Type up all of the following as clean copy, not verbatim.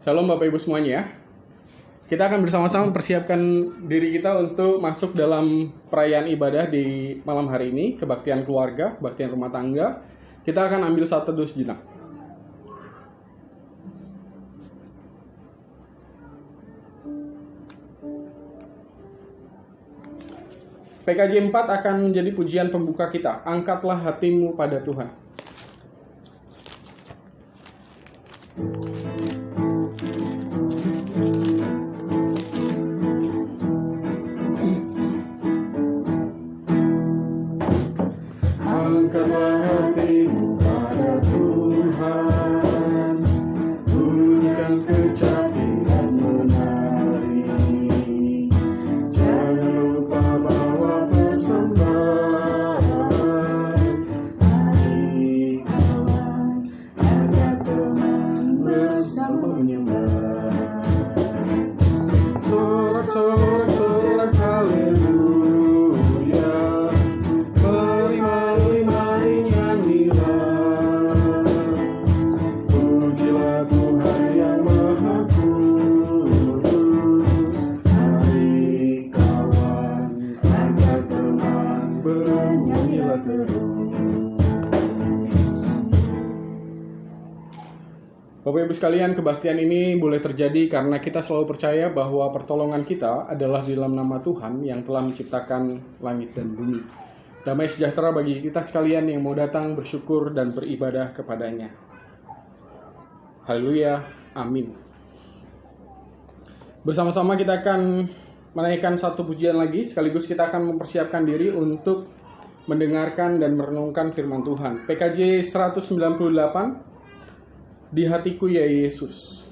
Shalom Bapak Ibu semuanya ya. Kita akan bersama-sama mempersiapkan diri kita untuk masuk dalam perayaan ibadah di malam hari ini, kebaktian keluarga, kebaktian rumah tangga. Kita akan ambil satu teduh sejenak. PKJ 4 akan menjadi pujian pembuka kita. Angkatlah hatimu pada Tuhan. Angkatlah hatimu pada Tuhan, bunyikan kecapi dan menari. Jangan lupa bawa persembahan. Mari kawan, ajak teman bersama menyembah. Sorak-sorak haleluya. Mari nyanyilah. Pujilah Tuhan yang Maha Kudus. Mari kawan, ajak teman, bernyanyilah terus. Bapak Ibu sekalian, kebaktian ini boleh terjadi karena kita selalu percaya bahwa pertolongan kita adalah di dalam nama Tuhan yang telah menciptakan langit dan bumi. Damai sejahtera bagi kita sekalian yang mau datang bersyukur dan beribadah kepadanya. Haleluya, amin. Bersama-sama kita akan menaikkan satu pujian lagi, sekaligus kita akan mempersiapkan diri untuk mendengarkan dan merenungkan firman Tuhan. PKJ 198, Di Hatiku Ya Yesus.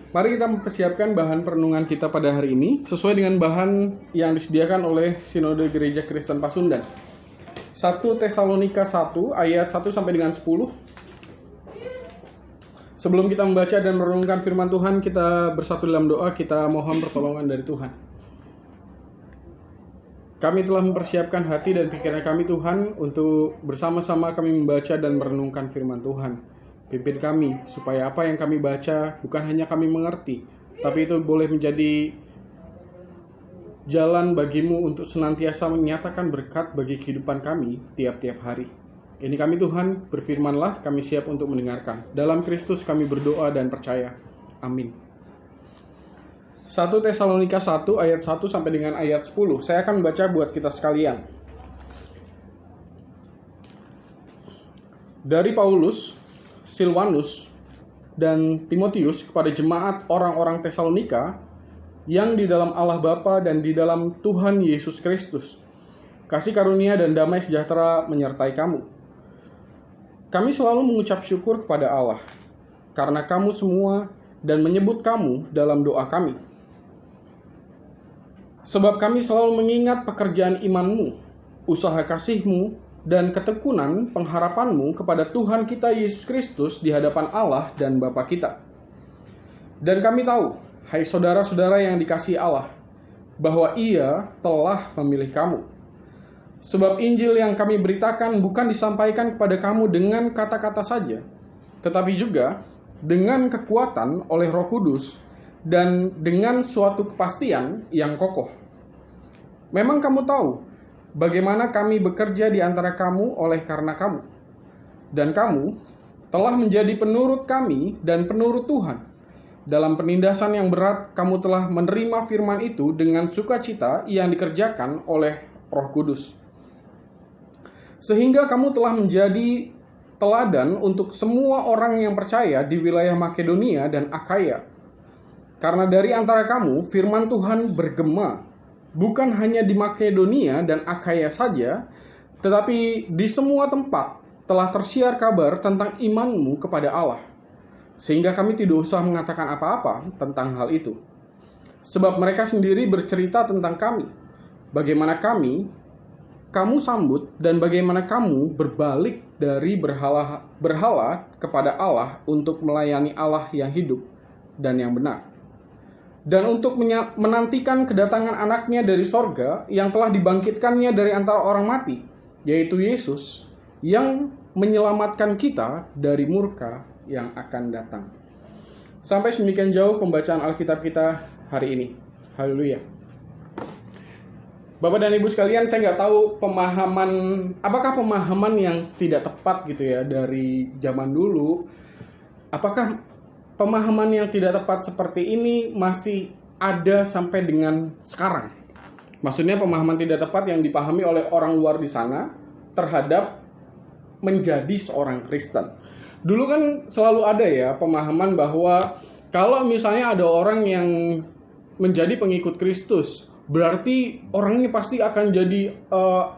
Mari kita mempersiapkan bahan perenungan kita pada hari ini sesuai dengan bahan yang disediakan oleh Sinode Gereja Kristen Pasundan. 1 Tesalonika 1 ayat 1 sampai dengan 10. Sebelum kita membaca dan merenungkan firman Tuhan, kita bersatu dalam doa, kita mohon pertolongan dari Tuhan. Kami telah mempersiapkan hati dan pikiran kami Tuhan untuk bersama-sama kami membaca dan merenungkan firman Tuhan. Pimpin kami, supaya apa yang kami baca bukan hanya kami mengerti, tapi itu boleh menjadi jalan bagimu untuk senantiasa menyatakan berkat bagi kehidupan kami tiap-tiap hari. Ini kami Tuhan, berfirmanlah, kami siap untuk mendengarkan. Dalam Kristus kami berdoa dan percaya. Amin. 1 Tesalonika 1 ayat 1 sampai dengan ayat 10. Saya akan membaca buat kita sekalian. Dari Paulus, Silwanus, dan Timotius kepada jemaat orang-orang Tesalonika yang di dalam Allah Bapa dan di dalam Tuhan Yesus Kristus. Kasih karunia dan damai sejahtera menyertai kamu. Kami selalu mengucap syukur kepada Allah karena kamu semua dan menyebut kamu dalam doa kami. Sebab kami selalu mengingat pekerjaan imanmu, usaha kasihmu, dan ketekunan pengharapanmu kepada Tuhan kita Yesus Kristus di hadapan Allah dan Bapa kita. Dan kami tahu, hai saudara-saudara yang dikasihi Allah, bahwa Ia telah memilih kamu. Sebab Injil yang kami beritakan bukan disampaikan kepada kamu dengan kata-kata saja, tetapi juga dengan kekuatan oleh Roh Kudus dan dengan suatu kepastian yang kokoh. Memang kamu tahu bagaimana kami bekerja di antara kamu oleh karena kamu. Dan kamu telah menjadi penurut kami dan penurut Tuhan. Dalam penindasan yang berat, kamu telah menerima firman itu dengan sukacita yang dikerjakan oleh Roh Kudus. Sehingga kamu telah menjadi teladan untuk semua orang yang percaya di wilayah Makedonia dan Akhaya. Karena dari antara kamu, firman Tuhan bergema, bukan hanya di Makedonia dan Akhaya saja, tetapi di semua tempat telah tersiar kabar tentang imanmu kepada Allah. Sehingga kami tidak usah mengatakan apa-apa tentang hal itu. Sebab mereka sendiri bercerita tentang kami, bagaimana kamu sambut dan bagaimana kamu berbalik dari berhala kepada Allah untuk melayani Allah yang hidup dan yang benar. Dan untuk menantikan kedatangan anaknya dari sorga yang telah dibangkitkannya dari antara orang mati, yaitu Yesus, yang menyelamatkan kita dari murka yang akan datang. Sampai sedemikian jauh pembacaan Alkitab kita hari ini. Haleluya. Bapak dan Ibu sekalian, saya nggak tahu apakah pemahaman yang tidak tepat gitu ya dari zaman dulu. Apakah pemahaman yang tidak tepat seperti ini masih ada sampai dengan sekarang? Maksudnya pemahaman tidak tepat yang dipahami oleh orang luar di sana terhadap menjadi seorang Kristen. Dulu kan selalu ada ya pemahaman bahwa kalau misalnya ada orang yang menjadi pengikut Kristus, berarti orangnya pasti akan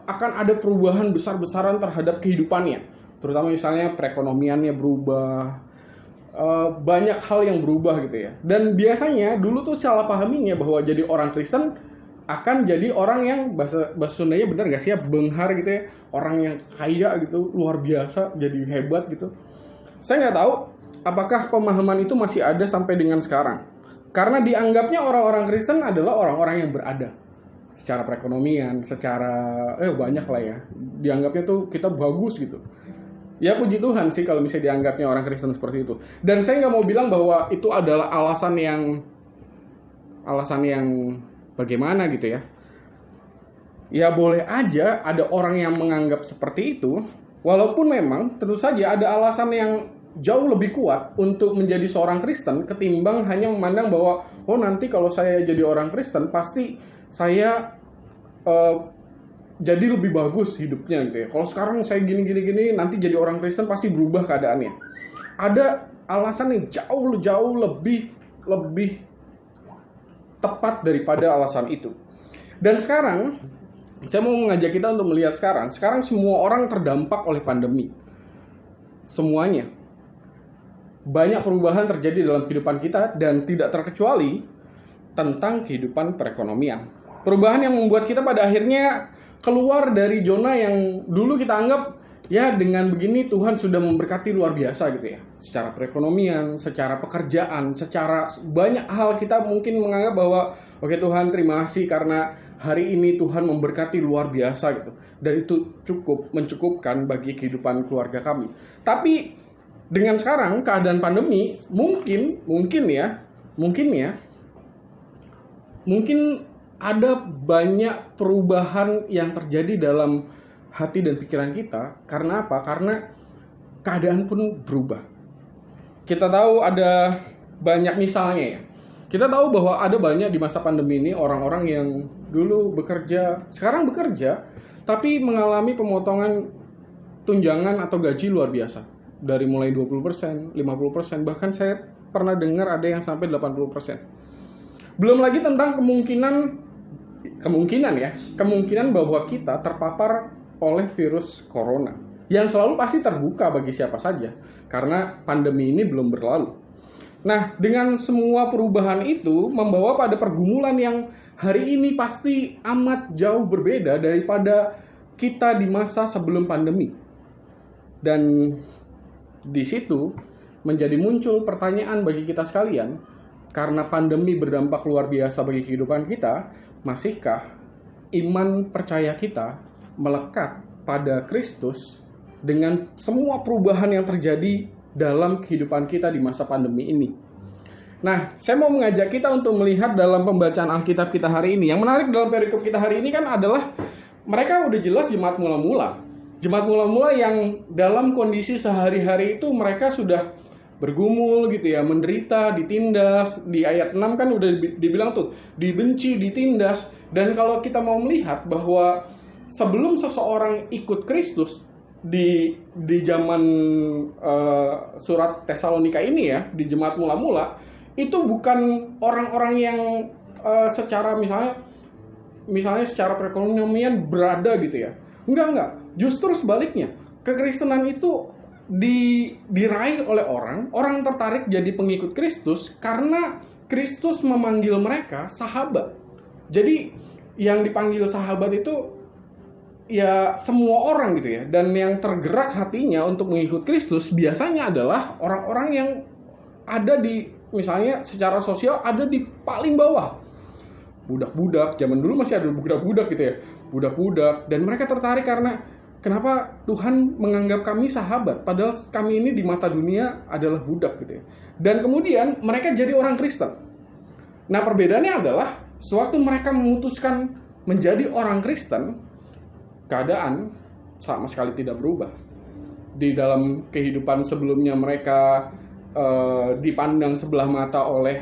akan ada perubahan besar-besaran terhadap kehidupannya. Terutama misalnya perekonomiannya berubah, banyak hal yang berubah gitu ya. Dan biasanya dulu tuh salah pahaminya bahwa jadi orang Kristen akan jadi orang yang bahasa Sundanya benar gak sih ya, benghar gitu ya, orang yang kaya gitu, luar biasa, jadi hebat gitu. Saya nggak tahu apakah pemahaman itu masih ada sampai dengan sekarang. Karena dianggapnya orang-orang Kristen adalah orang-orang yang berada secara perekonomian, secara banyak lah ya. Dianggapnya tuh kita bagus gitu. Ya puji Tuhan sih kalau misalnya dianggapnya orang Kristen seperti itu. Dan saya nggak mau bilang bahwa itu adalah alasan yang bagaimana gitu ya. Ya boleh aja ada orang yang menganggap seperti itu. Walaupun memang tentu saja ada alasan yang jauh lebih kuat untuk menjadi seorang Kristen ketimbang hanya memandang bahwa nanti kalau saya jadi orang Kristen pasti saya jadi lebih bagus hidupnya gitu ya. Kalau sekarang saya gini nanti jadi orang Kristen pasti berubah keadaannya. Ada alasan yang jauh lebih tepat daripada alasan itu. Dan sekarang saya mau mengajak kita untuk melihat sekarang semua orang terdampak oleh pandemi. Semuanya. Banyak perubahan terjadi dalam kehidupan kita dan tidak terkecuali tentang kehidupan perekonomian. Perubahan yang membuat kita pada akhirnya keluar dari zona yang dulu kita anggap ya dengan begini Tuhan sudah memberkati luar biasa gitu ya. Secara perekonomian, secara pekerjaan, secara banyak hal kita mungkin menganggap bahwa oke Tuhan terima kasih karena hari ini Tuhan memberkati luar biasa gitu. Dan itu mencukupkan bagi kehidupan keluarga kami. Tapi dengan sekarang keadaan pandemi mungkin ada banyak perubahan yang terjadi dalam hati dan pikiran kita. Karena apa? Karena keadaan pun berubah. Kita tahu ada banyak misalnya ya. Kita tahu bahwa ada banyak di masa pandemi ini orang-orang yang dulu sekarang bekerja, tapi mengalami pemotongan tunjangan atau gaji luar biasa. Dari mulai 20%, 50%, bahkan saya pernah dengar ada yang sampai 80%. Belum lagi tentang kemungkinan bahwa kita terpapar oleh virus corona yang selalu pasti terbuka bagi siapa saja karena pandemi ini belum berlalu. Nah, dengan semua perubahan itu membawa pada pergumulan yang hari ini pasti amat jauh berbeda daripada kita di masa sebelum pandemi. Dan di situ menjadi muncul pertanyaan bagi kita sekalian, karena pandemi berdampak luar biasa bagi kehidupan kita, masihkah iman percaya kita melekat pada Kristus dengan semua perubahan yang terjadi dalam kehidupan kita di masa pandemi ini? Nah, saya mau mengajak kita untuk melihat dalam pembacaan Alkitab kita hari ini. Yang menarik dalam perikop kita hari ini kan adalah mereka udah jelas jemaat mula-mula. Jemaat mula-mula yang dalam kondisi sehari-hari itu mereka sudah bergumul gitu ya, menderita, ditindas. Di ayat 6 kan udah dibilang tuh, dibenci, ditindas. Dan kalau kita mau melihat bahwa sebelum seseorang ikut Kristus di zaman surat Tesalonika ini ya, di jemaat mula-mula, itu bukan orang-orang yang secara misalnya secara perekonomian berada gitu ya. Enggak. Justru sebaliknya, kekristenan itu diraih oleh orang tertarik jadi pengikut Kristus karena Kristus memanggil mereka sahabat. Jadi yang dipanggil sahabat itu ya semua orang gitu ya. Dan yang tergerak hatinya untuk mengikut Kristus biasanya adalah orang-orang yang ada di, misalnya secara sosial ada di paling bawah. Budak-budak, zaman dulu masih ada budak-budak gitu ya. Budak-budak, dan mereka tertarik karena kenapa Tuhan menganggap kami sahabat, padahal kami ini di mata dunia adalah budak gitu ya. Dan kemudian mereka jadi orang Kristen. Nah, perbedaannya adalah sewaktu mereka memutuskan menjadi orang Kristen, keadaan sama sekali tidak berubah. Di dalam kehidupan sebelumnya mereka dipandang sebelah mata oleh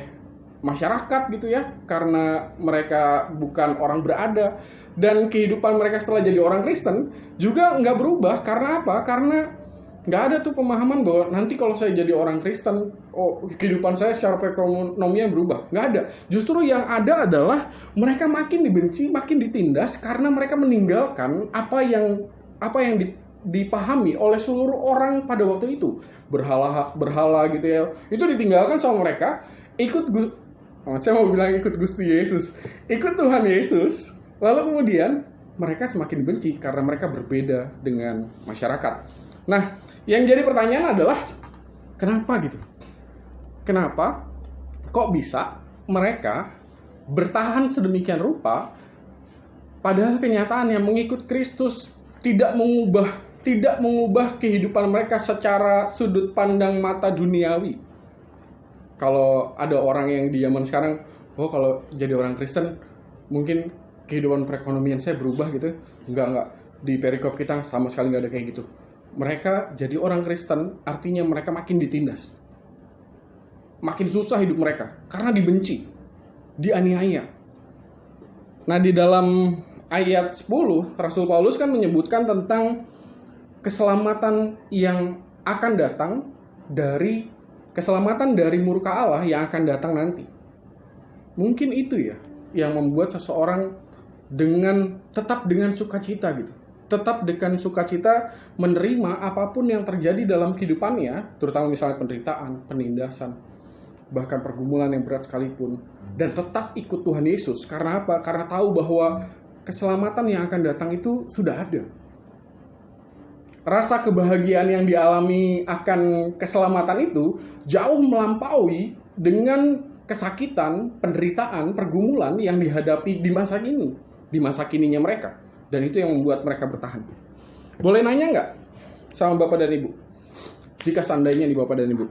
masyarakat gitu ya, karena mereka bukan orang berada. Dan kehidupan mereka setelah jadi orang Kristen juga nggak berubah. Karena apa? Karena nggak ada tuh pemahaman bahwa nanti kalau saya jadi orang Kristen, kehidupan saya secara perekonomian berubah. Nggak ada. Justru yang ada adalah mereka makin dibenci, makin ditindas karena mereka meninggalkan apa yang dipahami oleh seluruh orang pada waktu itu. Berhala gitu ya. Itu ditinggalkan sama mereka, saya mau bilang ikut Gusti Yesus, ikut Tuhan Yesus. Lalu kemudian mereka semakin benci karena mereka berbeda dengan masyarakat. Nah, yang jadi pertanyaan adalah kenapa gitu? Kenapa kok bisa mereka bertahan sedemikian rupa padahal kenyataannya mengikut Kristus tidak mengubah kehidupan mereka secara sudut pandang mata duniawi. Kalau ada orang yang di zaman sekarang, kalau jadi orang Kristen mungkin kehidupan perekonomian saya berubah gitu. Enggak. Di perikop kita sama sekali nggak ada kayak gitu. Mereka jadi orang Kristen artinya mereka makin ditindas. Makin susah hidup mereka karena dibenci, dianiaya. Nah, di dalam ayat 10, Rasul Paulus kan menyebutkan tentang keselamatan yang akan datang dari murka Allah yang akan datang nanti. Mungkin itu ya yang membuat seseorang tetap dengan sukacita gitu. Tetap dengan sukacita menerima apapun yang terjadi dalam kehidupannya, terutama misalnya penderitaan, penindasan, bahkan pergumulan yang berat sekalipun, dan tetap ikut Tuhan Yesus. Karena apa? Karena tahu bahwa keselamatan yang akan datang itu sudah ada. Rasa kebahagiaan yang dialami akan keselamatan itu jauh melampaui dengan kesakitan, penderitaan, pergumulan yang dihadapi di masa kininya mereka. Dan itu yang membuat mereka bertahan. Boleh nanya nggak sama Bapak dan Ibu? Jika seandainya nih Bapak dan Ibu,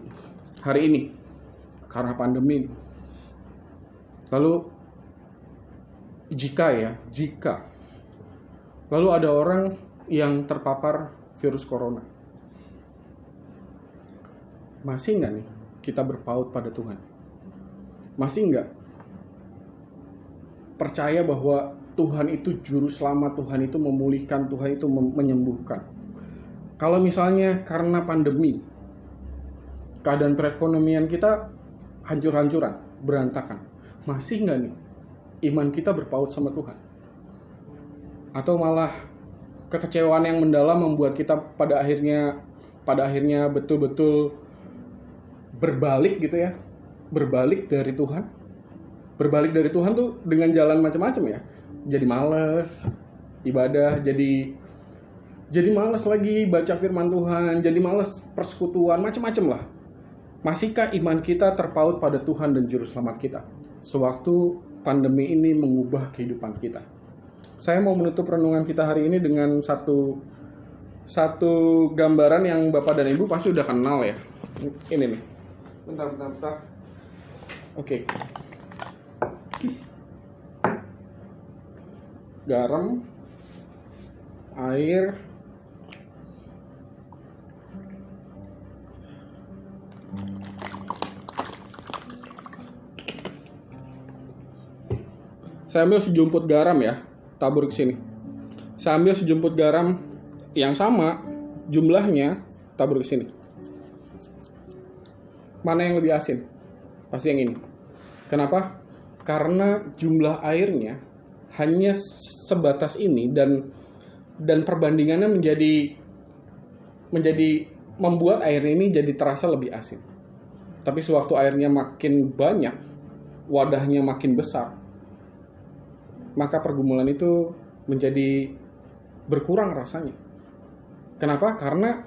hari ini, karena pandemi, lalu jika lalu ada orang yang terpapar virus corona, masih nggak nih kita berpaut pada Tuhan? Masih nggak percaya bahwa Tuhan itu juru selamat, Tuhan itu memulihkan, Tuhan itu menyembuhkan? Kalau misalnya karena pandemi, keadaan perekonomian kita hancur-hancuran, berantakan, masih nggak nih iman kita berpaut sama Tuhan? Atau malah kekecewaan yang mendalam membuat kita pada akhirnya betul-betul berbalik gitu ya, berbalik dari Tuhan. Berbalik dari Tuhan tuh dengan jalan macam-macam ya. Jadi malas ibadah, jadi malas lagi baca firman Tuhan, jadi malas persekutuan, macam-macam lah. Masihkah iman kita terpaut pada Tuhan dan Juru Selamat kita sewaktu pandemi ini mengubah kehidupan kita? Saya mau menutup renungan kita hari ini dengan satu gambaran yang Bapak dan Ibu pasti udah kenal ya. Ini nih. Bentar. Oke. Garam, air, saya ambil sejumput garam ya, tabur ke sini. Saya ambil sejumput garam yang sama jumlahnya, tabur ke sini. Mana yang lebih asin? Pasti yang ini. Kenapa? Karena jumlah airnya hanya sebatas ini dan perbandingannya menjadi membuat air ini jadi terasa lebih asin. Tapi sewaktu airnya makin banyak, wadahnya makin besar, maka pergumulan itu menjadi berkurang rasanya. Kenapa? Karena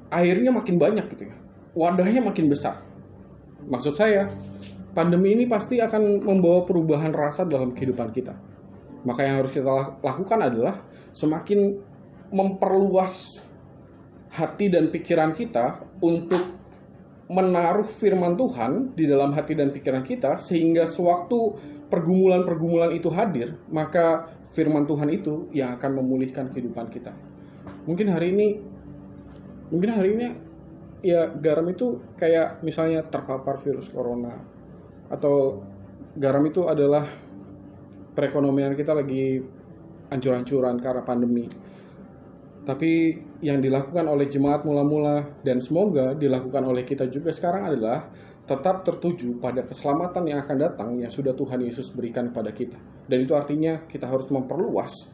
airnya makin banyak gitu ya. Wadahnya makin besar. Maksud saya, pandemi ini pasti akan membawa perubahan rasa dalam kehidupan kita. Maka yang harus kita lakukan adalah semakin memperluas hati dan pikiran kita untuk menaruh firman Tuhan di dalam hati dan pikiran kita, sehingga sewaktu pergumulan-pergumulan itu hadir, maka firman Tuhan itu yang akan memulihkan kehidupan kita. Mungkin hari ini ya garam itu kayak misalnya terpapar virus corona, atau garam itu adalah perekonomian kita lagi hancur-hancuran karena pandemi. Tapi yang dilakukan oleh jemaat mula-mula dan semoga dilakukan oleh kita juga sekarang adalah tetap tertuju pada keselamatan yang akan datang yang sudah Tuhan Yesus berikan kepada kita. Dan itu artinya kita harus memperluas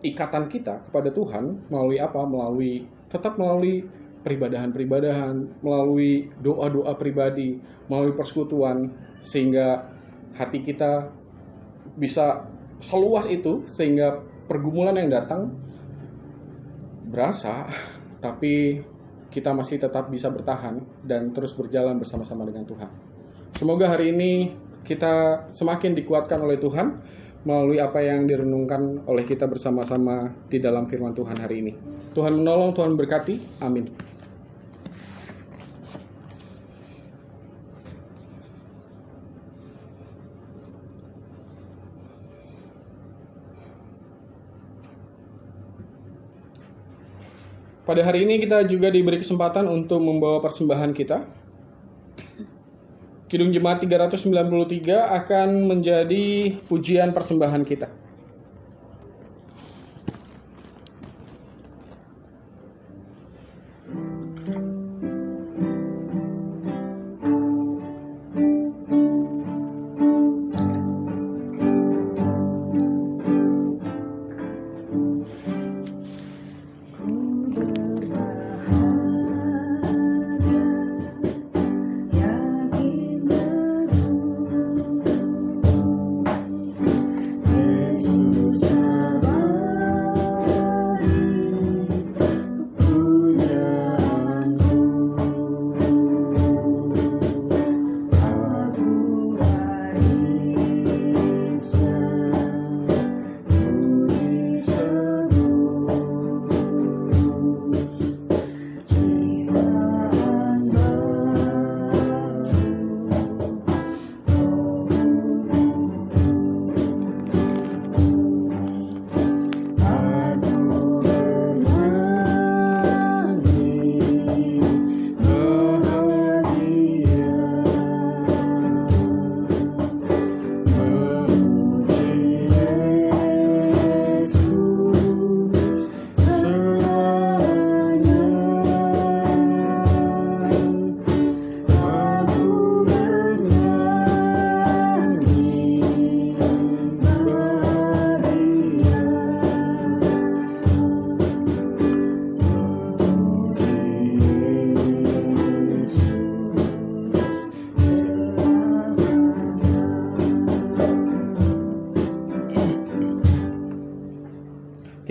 ikatan kita kepada Tuhan melalui apa? Melalui peribadahan-peribadahan, melalui doa-doa pribadi, melalui persekutuan, sehingga hati kita bisa seluas itu, sehingga pergumulan yang datang berasa, tapi kita masih tetap bisa bertahan dan terus berjalan bersama-sama dengan Tuhan. Semoga hari ini kita semakin dikuatkan oleh Tuhan melalui apa yang direnungkan oleh kita bersama-sama di dalam firman Tuhan hari ini. Tuhan menolong, Tuhan berkati. Amin. Pada hari ini kita juga diberi kesempatan untuk membawa persembahan kita. Kidung Jemaat 393 akan menjadi pujian persembahan kita.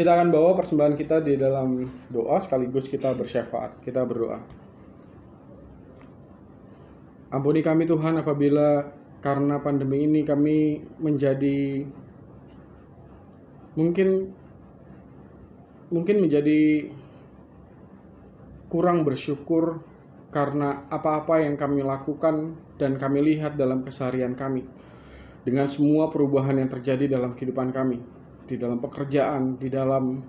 Kita akan bawa persembahan kita di dalam doa sekaligus kita bersyafaat. Kita berdoa. Ampuni kami Tuhan apabila karena pandemi ini kami menjadi mungkin menjadi kurang bersyukur karena apa-apa yang kami lakukan dan kami lihat dalam keseharian kami. Dengan semua perubahan yang terjadi dalam kehidupan kami, di dalam pekerjaan, di dalam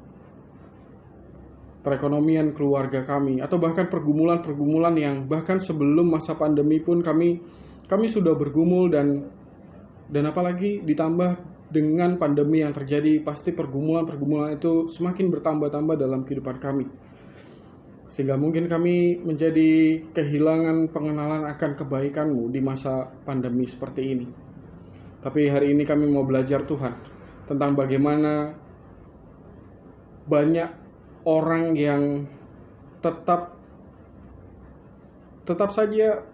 perekonomian keluarga kami, atau bahkan pergumulan-pergumulan yang bahkan sebelum masa pandemi pun kami sudah bergumul, dan apalagi ditambah dengan pandemi yang terjadi, pasti pergumulan-pergumulan itu semakin bertambah-tambah dalam kehidupan kami. Sehingga mungkin kami menjadi kehilangan pengenalan akan kebaikan-Mu di masa pandemi seperti ini. Tapi hari ini kami mau belajar Tuhan tentang bagaimana banyak orang yang tetap saja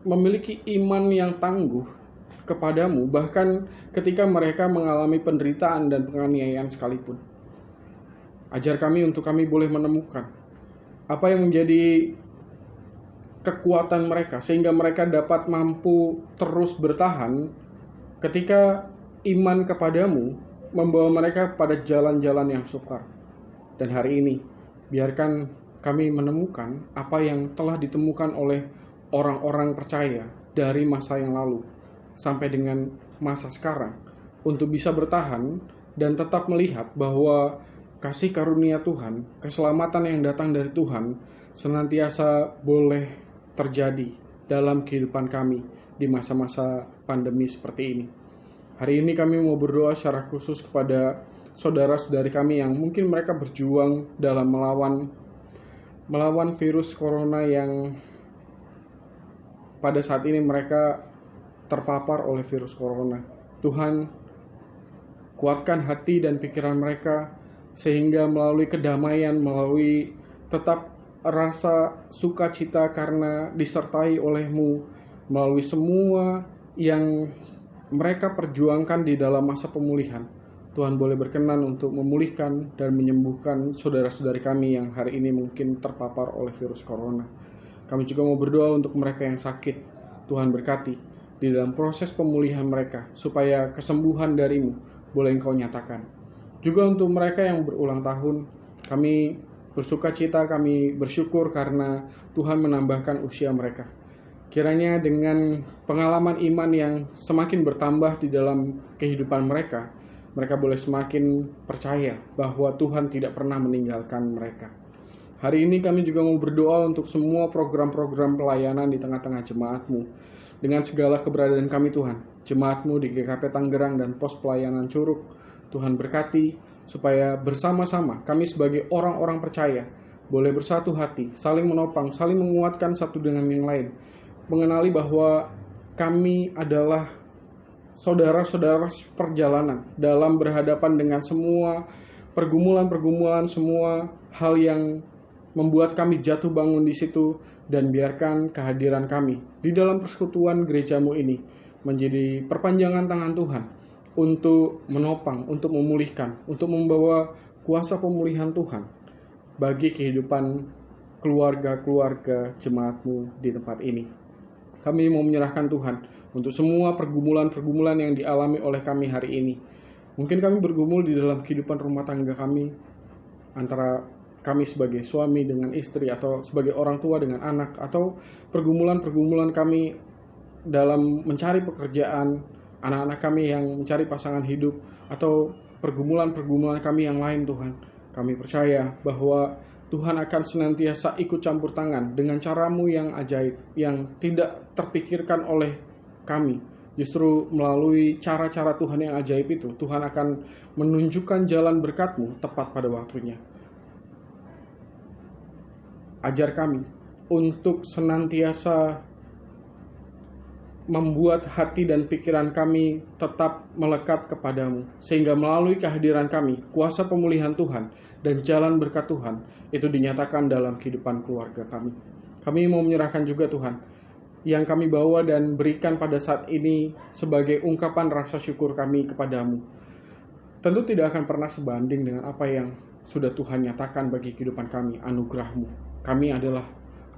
memiliki iman yang tangguh kepadamu, bahkan ketika mereka mengalami penderitaan dan penganiayaan sekalipun. Ajar kami untuk kami boleh menemukan apa yang menjadi kekuatan mereka, sehingga mereka dapat mampu terus bertahan ketika iman kepadamu membawa mereka pada jalan-jalan yang sukar. Dan hari ini, biarkan kami menemukan apa yang telah ditemukan oleh orang-orang percaya dari masa yang lalu sampai dengan masa sekarang, untuk bisa bertahan dan tetap melihat bahwa kasih karunia Tuhan, keselamatan yang datang dari Tuhan senantiasa boleh terjadi dalam kehidupan kami di masa-masa pandemi seperti ini. Hari ini kami mau berdoa secara khusus kepada saudara-saudari kami yang mungkin mereka berjuang dalam melawan virus corona yang pada saat ini mereka terpapar oleh virus corona. Tuhan, kuatkan hati dan pikiran mereka sehingga melalui kedamaian, melalui tetap rasa sukacita karena disertai oleh-Mu, melalui semua yang mereka perjuangkan di dalam masa pemulihan, Tuhan boleh berkenan untuk memulihkan dan menyembuhkan saudara-saudari kami yang hari ini mungkin terpapar oleh virus corona. Kami juga mau berdoa untuk mereka yang sakit. Tuhan berkati di dalam proses pemulihan mereka, supaya kesembuhan dari-Mu boleh Engkau nyatakan. Juga untuk mereka yang berulang tahun, kami bersuka cita, kami bersyukur karena Tuhan menambahkan usia mereka. Kiranya dengan pengalaman iman yang semakin bertambah di dalam kehidupan mereka, mereka boleh semakin percaya bahwa Tuhan tidak pernah meninggalkan mereka. Hari ini kami juga mau berdoa untuk semua program-program pelayanan di tengah-tengah jemaat-Mu. Dengan segala keberadaan kami Tuhan, jemaat-Mu di GKP Tangerang dan pos pelayanan Curug, Tuhan berkati supaya bersama-sama kami sebagai orang-orang percaya boleh bersatu hati, saling menopang, saling menguatkan satu dengan yang lain, mengenali bahwa kami adalah saudara-saudara perjalanan dalam berhadapan dengan semua pergumulan-pergumulan, semua hal yang membuat kami jatuh bangun di situ, dan biarkan kehadiran kami di dalam persekutuan gereja-Mu ini menjadi perpanjangan tangan Tuhan untuk menopang, untuk memulihkan, untuk membawa kuasa pemulihan Tuhan bagi kehidupan keluarga-keluarga jemaat-Mu di tempat ini. Kami mau menyerahkan Tuhan untuk semua pergumulan-pergumulan yang dialami oleh kami hari ini. Mungkin kami bergumul di dalam kehidupan rumah tangga kami, antara kami sebagai suami dengan istri, atau sebagai orang tua dengan anak, atau pergumulan-pergumulan kami dalam mencari pekerjaan, anak-anak kami yang mencari pasangan hidup, atau pergumulan-pergumulan kami yang lain Tuhan. Kami percaya bahwa Tuhan akan senantiasa ikut campur tangan dengan cara-Mu yang ajaib, yang tidak terpikirkan oleh kami. Justru melalui cara-cara Tuhan yang ajaib itu, Tuhan akan menunjukkan jalan berkat-Mu tepat pada waktunya. Ajar kami untuk senantiasa membuat hati dan pikiran kami tetap melekat kepadamu, sehingga melalui kehadiran kami, kuasa pemulihan Tuhan dan jalan berkat Tuhan itu dinyatakan dalam kehidupan keluarga kami. Kami mau menyerahkan juga Tuhan yang kami bawa dan berikan pada saat ini sebagai ungkapan rasa syukur kami kepadamu. Tentu tidak akan pernah sebanding dengan apa yang sudah Tuhan nyatakan bagi kehidupan kami, anugerah-Mu. Kami adalah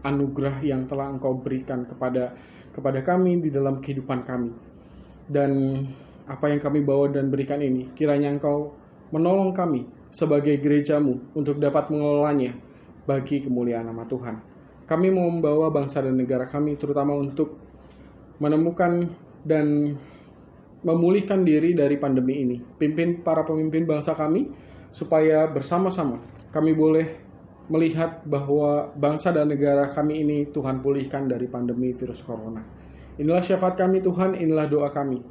anugerah yang telah Engkau berikan kepada kami di dalam kehidupan kami. Dan apa yang kami bawa dan berikan ini, kiranya Engkau menolong kami sebagai gereja-Mu untuk dapat mengelolanya bagi kemuliaan nama Tuhan. Kami mau membawa bangsa dan negara kami terutama untuk menemukan dan memulihkan diri dari pandemi ini. Pimpin para pemimpin bangsa kami supaya bersama-sama kami boleh melihat bahwa bangsa dan negara kami ini Tuhan pulihkan dari pandemi virus corona. Inilah syafaat kami Tuhan, inilah doa kami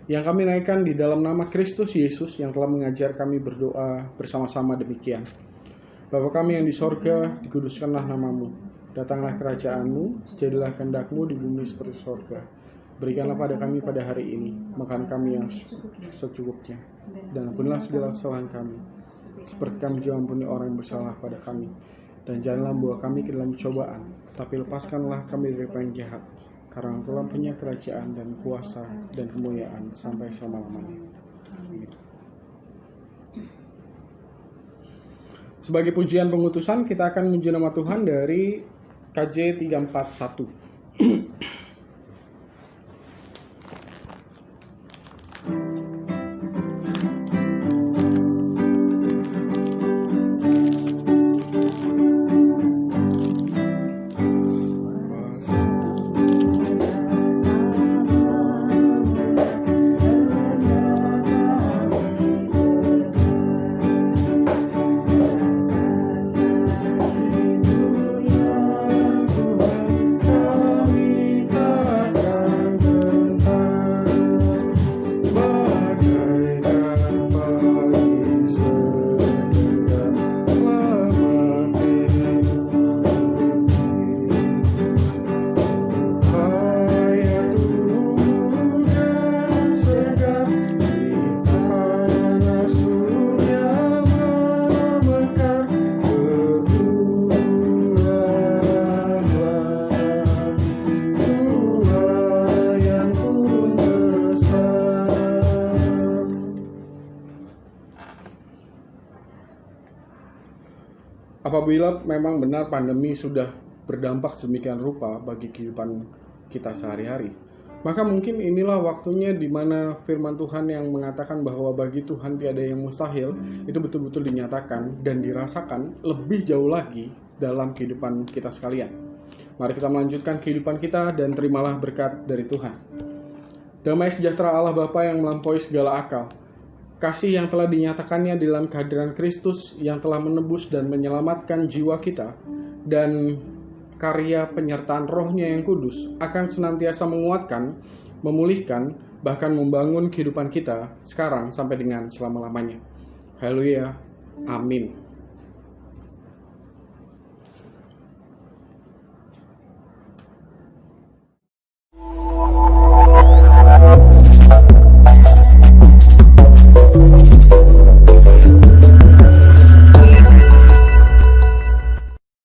yang kami naikkan di dalam nama Kristus Yesus yang telah mengajar kami berdoa bersama-sama demikian. Bapa kami yang di sorga, dikuduskanlah namamu. Datanglah kerajaan-Mu, jadilah kehendak-Mu di bumi seperti sorga. Berikanlah pada kami pada hari ini makan kami yang secukupnya, dan ampunilah segala kesalahan kami, seperti kami juga ampuni orang yang bersalah pada kami. Dan janganlah membawa kami ke dalam cobaan, tapi lepaskanlah kami dari yang jahat, karena Engkau punya kerajaan dan kuasa dan kemuliaan sampai selama-lamanya. Amin. Sebagai pujian pengutusan, kita akan memuji nama Tuhan dari KJ 341. Apabila memang benar pandemi sudah berdampak sedemikian rupa bagi kehidupan kita sehari-hari, maka mungkin inilah waktunya di mana firman Tuhan yang mengatakan bahwa bagi Tuhan tiada yang mustahil, itu betul-betul dinyatakan dan dirasakan lebih jauh lagi dalam kehidupan kita sekalian. Mari kita melanjutkan kehidupan kita dan terimalah berkat dari Tuhan. Damai sejahtera Allah Bapa yang melampaui segala akal, kasih yang telah dinyatakannya dalam kehadiran Kristus yang telah menebus dan menyelamatkan jiwa kita, dan karya penyertaan Roh-Nya yang kudus akan senantiasa menguatkan, memulihkan, bahkan membangun kehidupan kita sekarang sampai dengan selama-lamanya. Haleluya. Amin.